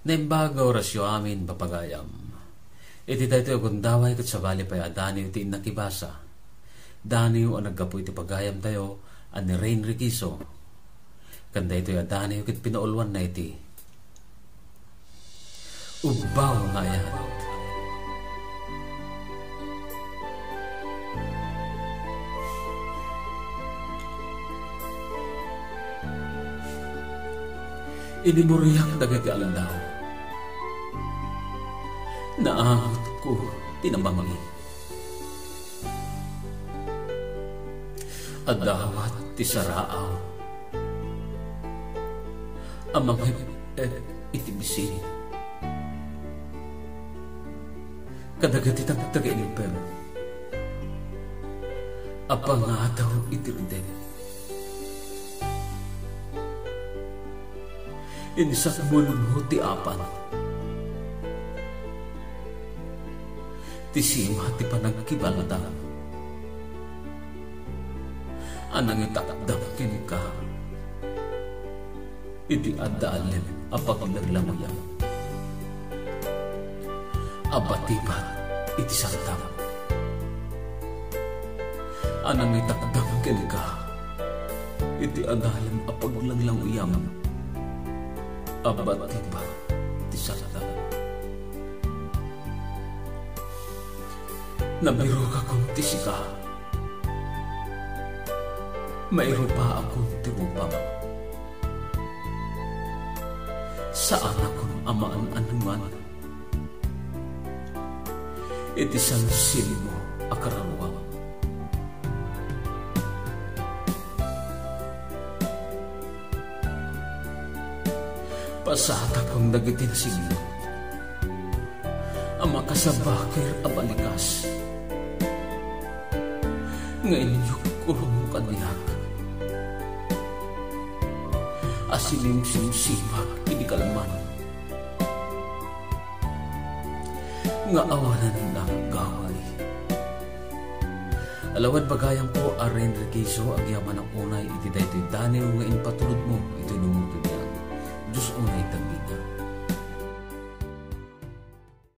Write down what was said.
Naimbaga orasyo amin papagayam. Iti dayto agundaway kat sabali pa adani iti nakibasa. Daniyo ang naggapo iti pagayam tayo an ni Rain Riquizo. Kanda ito adani kat pinaulwan na iti. Ubaw nga yan. Inimuriyak dagagalandaw. Naangot ko tinambangi. Adawat ti saraaw. Amang itibisin. Kadagati taga-ilipem. Apangataw itiriden. Insak mulong ti apan. Ti sima ti panagkibalada. Anang itakdam kini ka. Iti adaalem apaglalamuyam. Abatibat iti santam. Anang itakdam kini ka. Iti adaalem apaglalamuyam. Abatibat iti santam. Nabiro ka kong tisika. Mayroon pa akong tirupang. Saan akong amaan anuman. Iti sansil mo akarawang. Pasata kong nagitin siglo. Ang makasabakir abalikas. Ngayon yung kurong kaniyak. Asilim-sim-sibag inikalaman. Nga awanan ng gaway. Alawan bagayang ko a Rain Riquizo ang yaman ng unay iti daytoy daniw nga inpatulod mo iti nungutod yan. Diyos unay tambita.